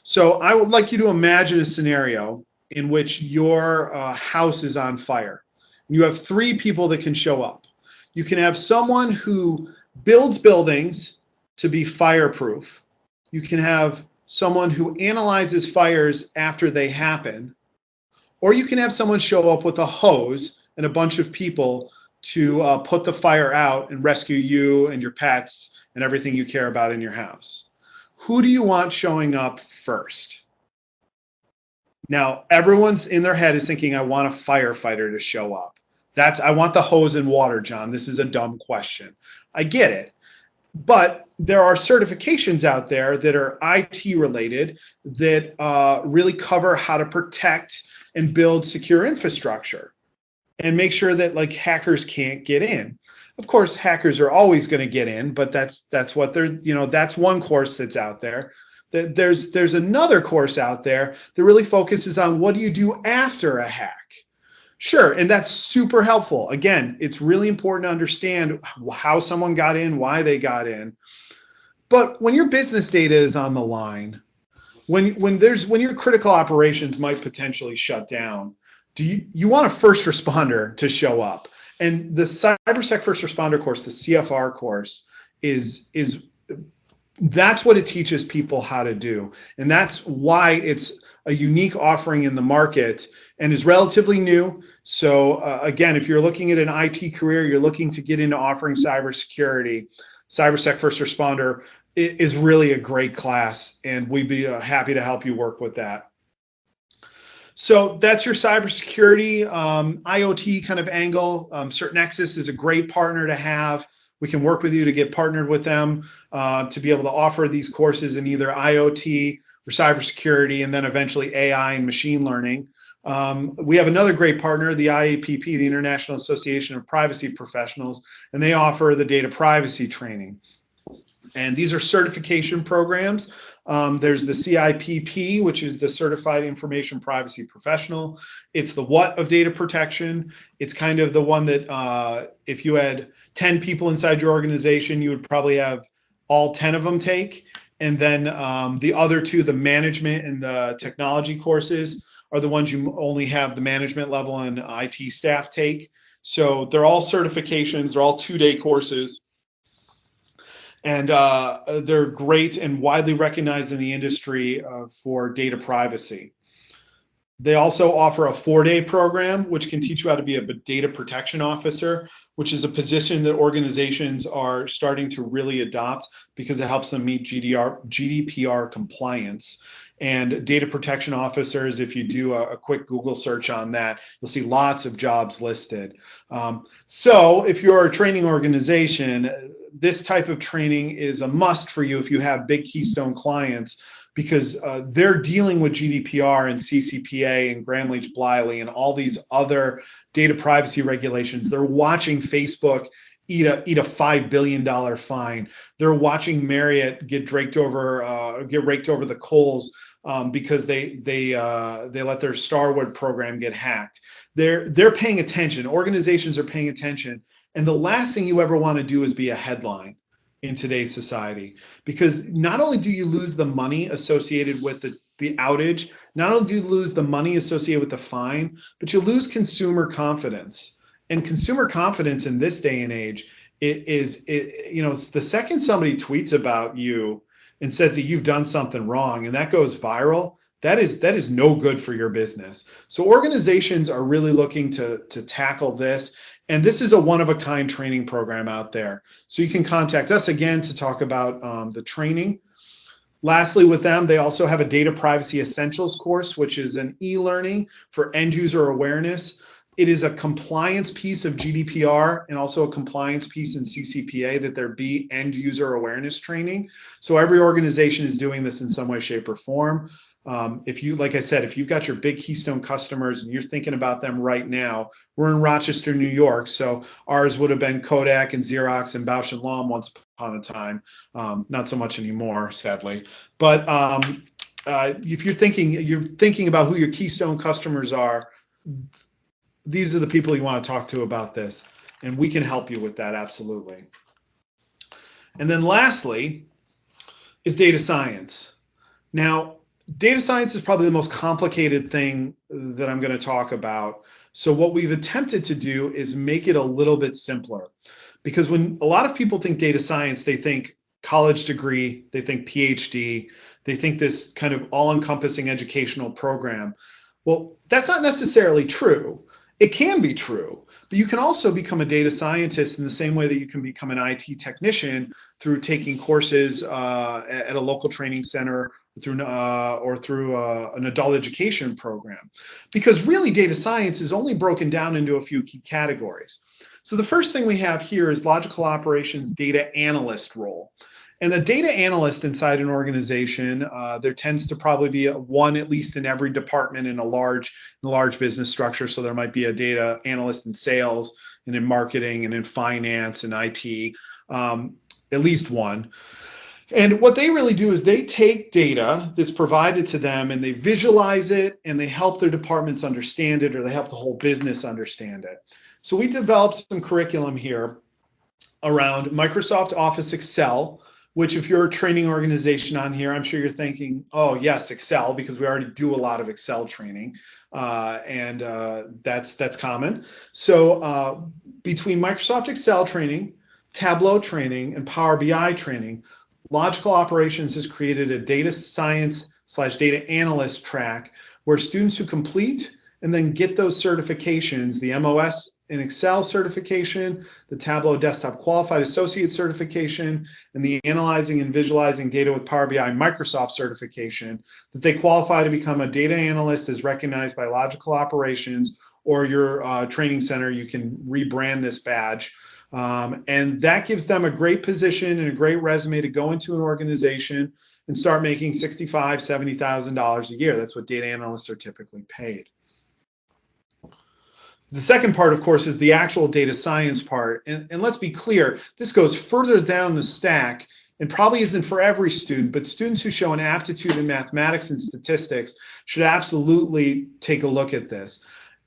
So I would like you to imagine a scenario in which your house is on fire. You have 3 people that can show up. You can have someone who builds buildings to be fireproof. You can have someone who analyzes fires after they happen. Or you can have someone show up with a hose and a bunch of people to put the fire out and rescue you and your pets and everything you care about in your house. Who do you want showing up first? Now, everyone's in their head is thinking, I want a firefighter to show up. I want the hose and water, John. This is a dumb question. I get it. But there are certifications out there that are IT related that really cover how to protect and build secure infrastructure and make sure that like hackers can't get in. Of course, hackers are always going to get in, but that's what they're, that's one course that's out there. There's another course out there that really focuses on what do you do after a hack. Sure, and that's super helpful. Again, it's really important to understand how someone got in, why they got in. But when your business data is on the line, when your critical operations might potentially shut down, you want a first responder to show up. And the CyberSec First Responder course, the CFR course, that's what it teaches people how to do. And that's why it's a unique offering in the market and is relatively new. So again, if you're looking at an IT career, you're looking to get into offering cybersecurity, CyberSec First Responder is really a great class, and we'd be happy to help you work with that. So that's your cybersecurity IoT kind of angle. CertNexus is a great partner to have. We can work with you to get partnered with them to be able to offer these courses in either IoT or cybersecurity, and then eventually AI and machine learning. We have another great partner, the IAPP, the International Association of Privacy Professionals, and they offer the data privacy training. And these are certification programs. There's the CIPP, which is the Certified Information Privacy Professional. It's the what of data protection. It's kind of the one that if you had 10 people inside your organization, you would probably have all 10 of them take. And then the other 2, the management and the technology courses, are the ones you only have the management level and IT staff take. So they're all certifications. They're all 2-day courses. And they're great and widely recognized in the industry for data privacy. They also offer a 4-day program, which can teach you how to be a data protection officer, which is a position that organizations are starting to really adopt because it helps them meet GDPR compliance. and data protection officers. If you do a quick Google search on that, you'll see lots of jobs listed. So if you're a training organization, this type of training is a must for you if you have big Keystone clients, because they're dealing with GDPR and CCPA and Gramm-Leach-Bliley and all these other data privacy regulations. They're watching Facebook eat a $5 billion fine. They're watching Marriott get raked over the coals because they let their Starwood program get hacked. They're paying attention. Organizations are paying attention, and the last thing you ever want to do is be a headline in today's society, because not only do you lose the money associated with the outage, not only do you lose the money associated with the fine, but you lose consumer confidence. And consumer confidence in this day and age, it's the second somebody tweets about you and says that you've done something wrong and that goes viral, that is no good for your business. So organizations are really looking to tackle this. And this is a one-of-a-kind training program out there. So you can contact us again to talk about the training. Lastly, with them, they also have a Data Privacy Essentials course, which is an e-learning for end-user awareness. It is a compliance piece of GDPR and also a compliance piece in CCPA, that there be end-user awareness training. So every organization is doing this in some way, shape, or form. Like I said, if you've got your big Keystone customers and you're thinking about them right now, we're in Rochester, New York, so ours would have been Kodak and Xerox and Bausch and Lomb once upon a time. Not so much anymore, sadly. But if you're thinking about who your Keystone customers are, these are the people you want to talk to about this, and we can help you with that, absolutely. And then lastly is data science. Now, data science is probably the most complicated thing that I'm going to talk about. So what we've attempted to do is make it a little bit simpler, because when a lot of people think data science, they think college degree, they think PhD, they think this kind of all-encompassing educational program. Well, that's not necessarily true. It can be true, but you can also become a data scientist in the same way that you can become an IT technician through taking courses at a local training center through an adult education program. Because really data science is only broken down into a few key categories. So the first thing we have here is logical operations data analyst role. And the data analyst inside an organization, there tends to probably be one at least in every department in a large business structure. So there might be a data analyst in sales and in marketing and in finance and IT, at least one. And what they really do is they take data that's provided to them and they visualize it and they help their departments understand it, or they help the whole business understand it. So we developed some curriculum here around Microsoft Office Excel, which if you're a training organization on here, I'm sure you're thinking, oh yes, Excel, because we already do a lot of Excel training, and that's common. So between Microsoft Excel training, Tableau training, and Power BI training, Logical Operations has created a data science/data analyst track where students who complete and then get those certifications, the MOS in Excel certification, the Tableau Desktop Qualified Associate certification, and the Analyzing and Visualizing Data with Power BI Microsoft certification, that they qualify to become a data analyst as recognized by Logical Operations, or your training center, you can rebrand this badge. And that gives them a great position and a great resume to go into an organization and start making $65,000, $70,000 a year. That's what data analysts are typically paid. The second part, of course, is the actual data science part. And let's be clear, this goes further down the stack and probably isn't for every student, but students who show an aptitude in mathematics and statistics should absolutely take a look at this.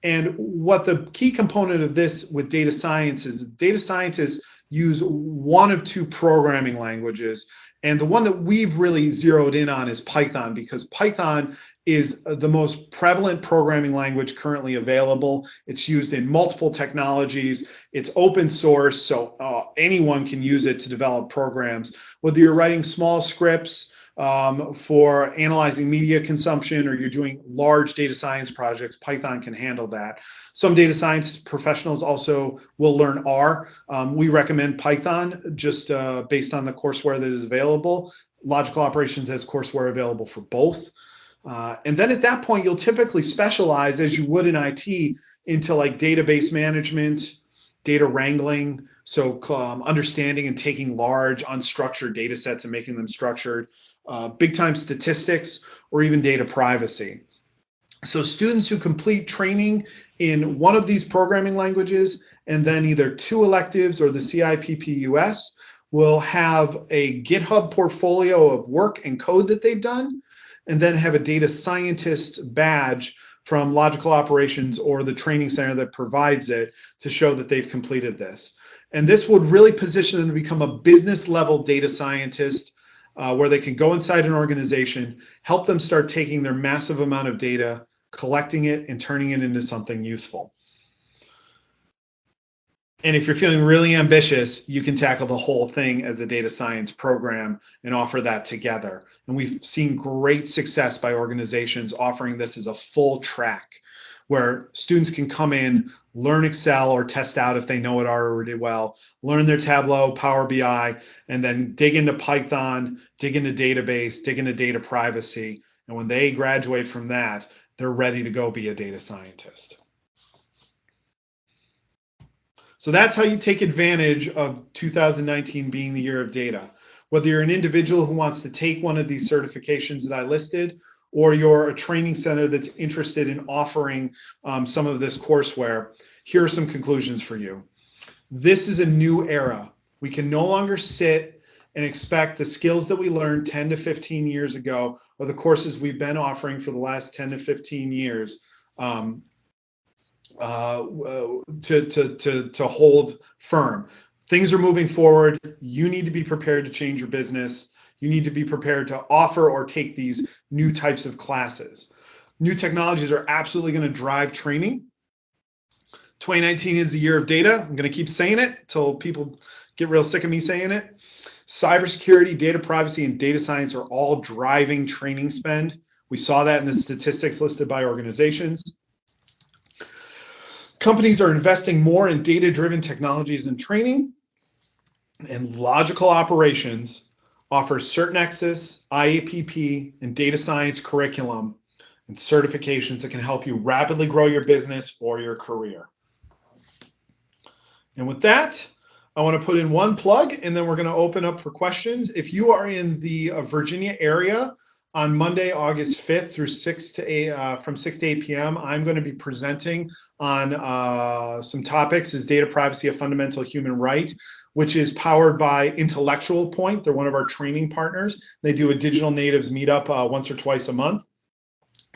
And what the key component of this with data science is, data scientists use one of two programming languages. And the one that we've really zeroed in on is Python, because Python is the most prevalent programming language currently available. It's used in multiple technologies. It's open source, so anyone can use it to develop programs. Whether you're writing small scripts for analyzing media consumption, or you're doing large data science projects, Python can handle that. Some data science professionals also will learn R. We recommend Python just based on the courseware that is available. Logical Operations has courseware available for both. And then at that point, you'll typically specialize, as you would in IT, into like database management, data wrangling, so understanding and taking large unstructured data sets and making them structured, big time statistics, or even data privacy. So students who complete training in one of these programming languages and then either 2 electives or the CIPP-US will have a GitHub portfolio of work and code that they've done, and then have a data scientist badge from Logical Operations or the training center that provides it to show that they've completed this. And this would really position them to become a business level data scientist, where they can go inside an organization, help them start taking their massive amount of data, collecting it, and turning it into something useful. And if you're feeling really ambitious, you can tackle the whole thing as a data science program and offer that together. And we've seen great success by organizations offering this as a full track where students can come in, learn Excel or test out if they know it already well, learn their Tableau, Power BI, and then dig into Python, dig into database, dig into data privacy. And when they graduate from that, they're ready to go be a data scientist. So that's how you take advantage of 2019 being the year of data. Whether you're an individual who wants to take one of these certifications that I listed, or you're a training center that's interested in offering some of this courseware, here are some conclusions for you. This is a new era. We can no longer sit and expect the skills that we learned 10 to 15 years ago, or the courses we've been offering for the last 10 to 15 years, to hold firm. Things are moving forward. You need to be prepared to change your business. You need to be prepared to offer or take these new types of classes. New technologies are absolutely going to drive training. 2019 is the year of data. I'm going to keep saying it until people get real sick of me saying it. Cybersecurity, data privacy, and data science are all driving training spend. We saw that in the statistics listed by organizations. Companies are investing more in data-driven technologies and training, and Logical Operations offers CertNexus, IAPP, and data science curriculum and certifications that can help you rapidly grow your business or your career. And with that, I want to put in one plug, and then we're going to open up for questions. If you are in the Virginia area, on Monday, August 5th through 6 to 8, from 6 to 8 p.m., I'm going to be presenting on some topics. Is data privacy a fundamental human right, which is powered by Intellectual Point. They're one of our training partners. They do a digital natives meetup once or twice a month.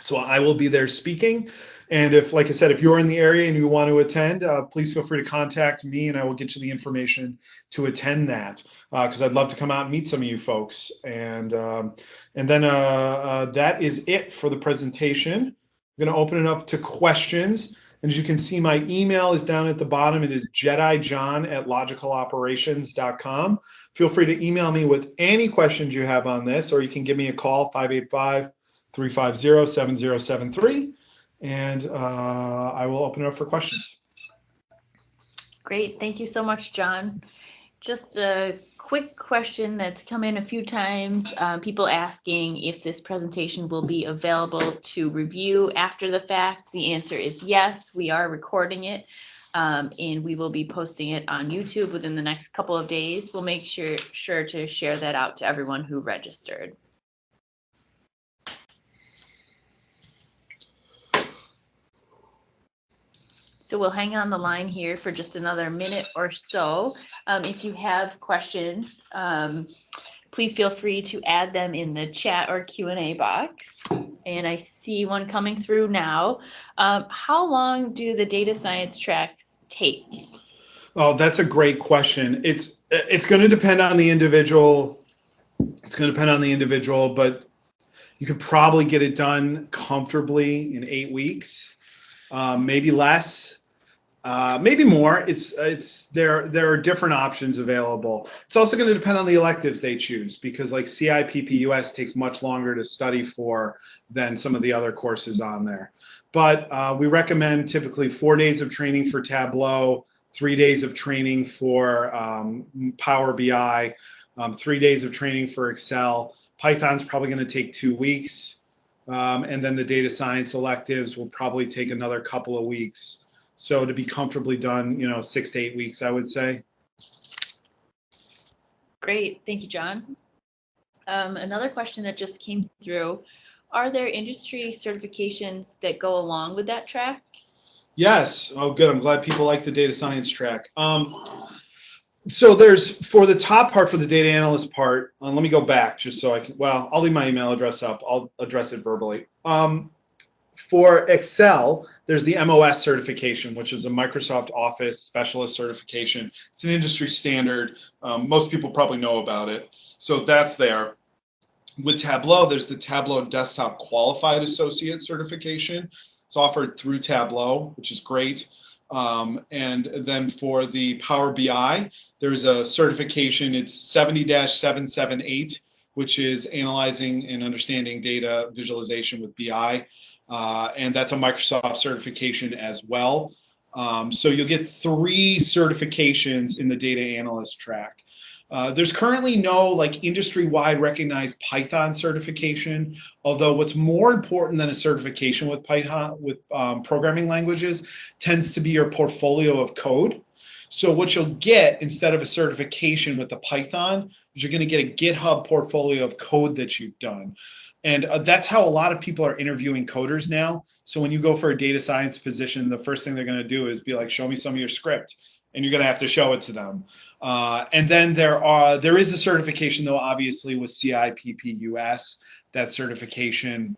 So I will be there speaking. And if, like I said, if you're in the area and you want to attend, please feel free to contact me and I will get you the information to attend that, because I'd love to come out and meet some of you folks. And then that is it for the presentation. I'm going to open it up to questions. And as you can see, my email is down at the bottom. It is jedijohn@logicaloperations.com. Feel free to email me with any questions you have on this, or you can give me a call, 585-350-7073. And I will open it up for questions. Great. Thank you so much, John. Just a quick question that's come in a few times. People asking if this presentation will be available to review after the fact. The answer is yes. We are recording it, and we will be posting it on YouTube within the next couple of days. We'll make sure to share that out to everyone who registered. So we'll hang on the line here for just another minute or so. If you have questions, please feel free to add them in the chat or Q&A box. And I see one coming through now. How long do the data science tracks take? Oh, that's a great question. It's going to depend on the individual. But you could probably get it done comfortably in 8 weeks, maybe less. Maybe more. There are different options available. It's also going to depend on the electives they choose, because like CIPP-US takes much longer to study for than some of the other courses on there. But we recommend typically 4 days of training for Tableau, 3 days of training for Power BI, 3 days of training for Excel. Python's probably going to take 2 weeks. And then the data science electives will probably take another couple of weeks. So to be comfortably done, 6 to 8 weeks, I would say. Great. Thank you, John. Another question that just came through, are there industry certifications that go along with that track? Yes. Oh, good. I'm glad people like the data science track. So there's, for the top part, for the data analyst part, let me go back just so I can, well, I'll leave my email address up. I'll address it verbally. For Excel, there's the MOS certification, which is a Microsoft Office specialist certification. It's an industry standard. Most people probably know about it. So that's there. With Tableau, there's the Tableau Desktop Qualified Associate certification. It's offered through Tableau, which is great. And then for the Power BI, there's a certification. It's 70-778, which is analyzing and understanding data visualization with BI. And that's a Microsoft certification as well. So you'll get 3 certifications in the data analyst track. There's currently no industry-wide recognized Python certification, although what's more important than a certification with Python, with programming languages, tends to be your portfolio of code. So what you'll get instead of a certification with the Python is you're going to get a GitHub portfolio of code that you've done. And that's how a lot of people are interviewing coders now. So when you go for a data science position, the first thing they're going to do is be like, show me some of your script. And you're going to have to show it to them. And then there is a certification, though, obviously, with CIPP-US. That certification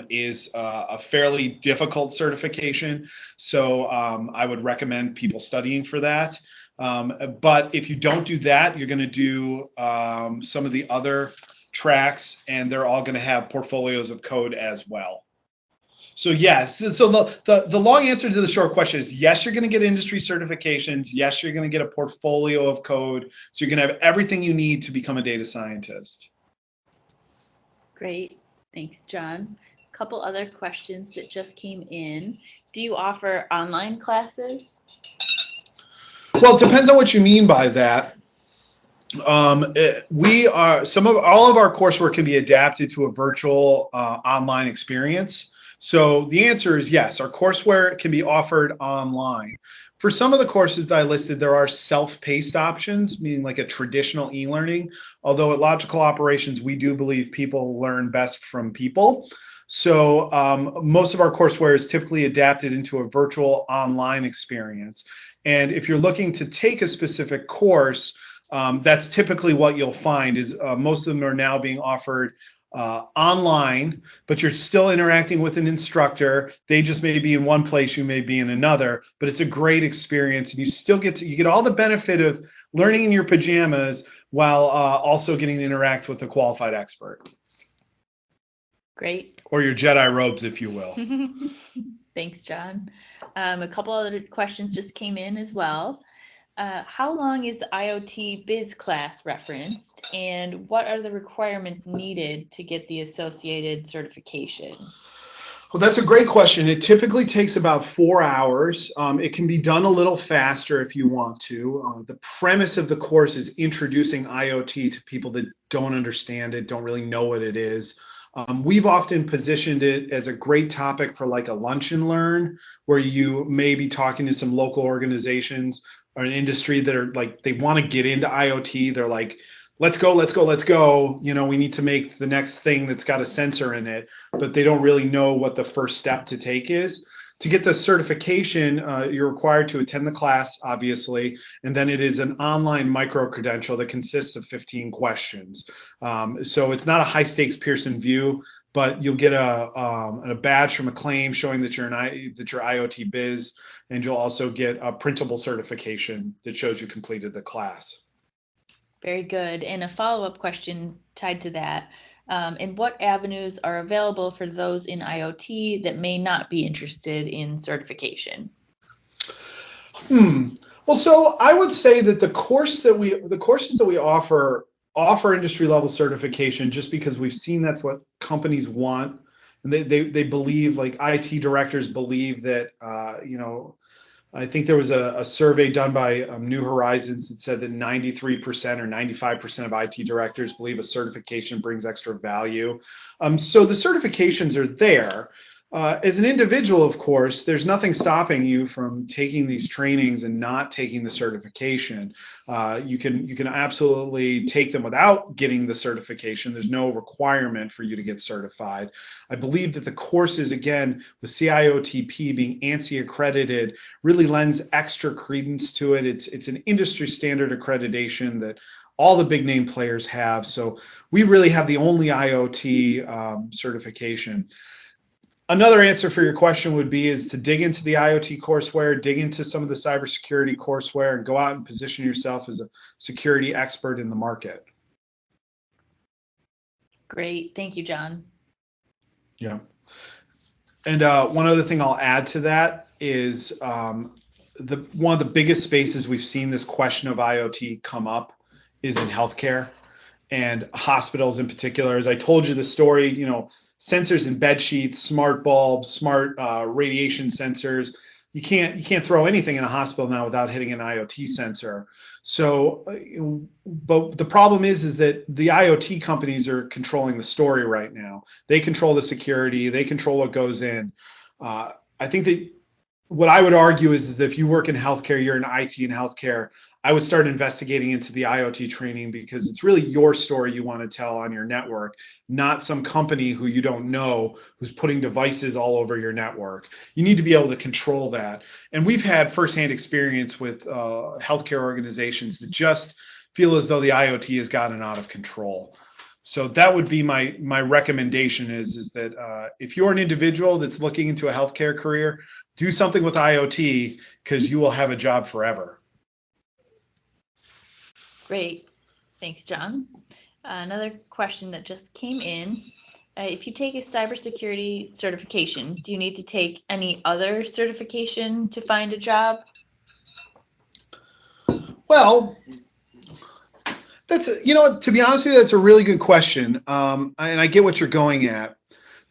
is a fairly difficult certification. So I would recommend people studying for that. But if you don't do that, you're going to do some of the other tracks, and they're all going to have portfolios of code as well. So yes, so the long answer to the short question is yes, you're going to get industry certifications. Yes, you're going to get a portfolio of code. So you're going to have everything you need to become a data scientist. Great. Thanks, John. A couple other questions that just came in. Do you offer online classes? Well, it depends on what you mean by that. All of our coursework can be adapted to a virtual online experience. So the answer is yes, our courseware can be offered online. For some of the courses that I listed, there are self-paced options, meaning like a traditional e-learning, although at Logical Operations, we do believe people learn best from people. So most of our courseware is typically adapted into a virtual online experience. And if you're looking to take a specific course, that's typically what you'll find is most of them are now being offered online, but you're still interacting with an instructor. They just may be in one place, you may be in another, but it's a great experience, and you get all the benefit of learning in your pajamas while also getting to interact with a qualified expert. Great. Or your Jedi robes, if you will. Thanks, John. A couple other questions just came in as well. How long is the IoT Biz class referenced, and what are the requirements needed to get the associated certification? Well, that's a great question. It typically takes about 4 hours. It can be done a little faster if you want to. The premise of the course is introducing IoT to people that don't understand it, don't really know what it is. We've often positioned it as a great topic for like a lunch and learn, where you may be talking to some local organizations or an industry that are like, they want to get into IoT. They're like, let's go. We need to make the next thing that's got a sensor in it, but they don't really know what the first step to take is. To get the certification, you're required to attend the class, obviously, and then it is an online micro-credential that consists of 15 questions. So it's not a high-stakes Pearson VUE, but you'll get a badge from Acclaim showing that you're IoT Biz, and you'll also get a printable certification that shows you completed the class. Very good. And a follow-up question tied to that. And what avenues are available for those in IoT that may not be interested in certification? Well, so I would say that the courses that we offer industry level certification just because we've seen that's what companies want, and they believe, like IT directors believe that I think there was a survey done by New Horizons that said that 93% or 95% of IT directors believe a certification brings extra value. So the certifications are there. As an individual, of course, there's nothing stopping you from taking these trainings and not taking the certification. You can absolutely take them without getting the certification. There's no requirement for you to get certified. I believe that the courses, again, with CIOTP being ANSI accredited, really lends extra credence to it. It's an industry standard accreditation that all the big name players have. So we really have the only IoT certification. Another answer for your question would be is to dig into the IoT courseware, dig into some of the cybersecurity courseware, and go out and position yourself as a security expert in the market. Great. Thank you, John. Yeah. And one other thing I'll add to that is one of the biggest spaces we've seen this question of IoT come up is in healthcare and hospitals in particular. As I told you the story, sensors in bed sheets, smart bulbs, smart radiation sensors. You can't throw anything in a hospital now without hitting an IoT sensor. So, but the problem is that the IoT companies are controlling the story right now. They control the security. They control what goes in. I think that what I would argue is that if you work in healthcare, you're in IT in healthcare, I would start investigating into the IoT training because it's really your story you want to tell on your network, not some company who you don't know who's putting devices all over your network. You need to be able to control that. And we've had firsthand experience with healthcare organizations that just feel as though the IoT has gotten out of control. So that would be my recommendation is that if you're an individual that's looking into a healthcare career, do something with IoT because you will have a job forever. Great. Thanks, John. Another question that just came in. If you take a cybersecurity certification, do you need to take any other certification to find a job? Well, to be honest with you, that's a really good question. And I get what you're going at.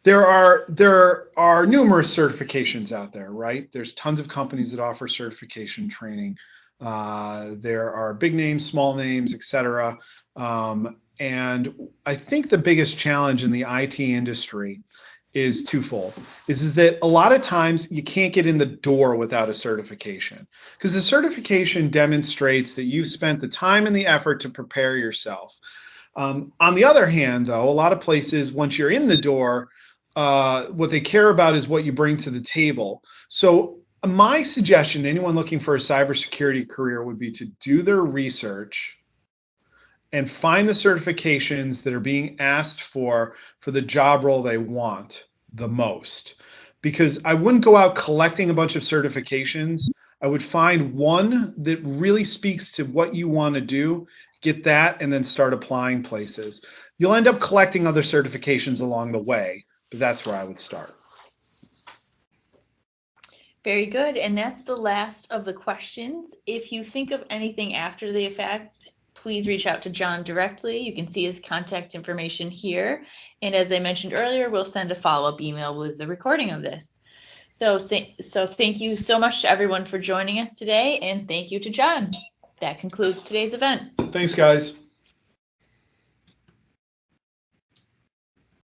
There are numerous certifications out there, right? There's tons of companies that offer certification training. There are big names, small names, etc. And I think the biggest challenge in the IT industry is twofold. Is that a lot of times you can't get in the door without a certification because the certification demonstrates that you've spent the time and the effort to prepare yourself. On the other hand, though, a lot of places, once you're in the door, what they care about is what you bring to the table. So my suggestion to anyone looking for a cybersecurity career would be to do their research and find the certifications that are being asked for the job role they want the most. Because I wouldn't go out collecting a bunch of certifications. I would find one that really speaks to what you want to do, get that, and then start applying places. You'll end up collecting other certifications along the way, but that's where I would start. Very good. And that's the last of the questions. If you think of anything after the effect, please reach out to John directly. You can see his contact information here. And as I mentioned earlier, we'll send a follow-up email with the recording of this. So thank you so much to everyone for joining us today, and thank you to John. That concludes today's event. Thanks, guys.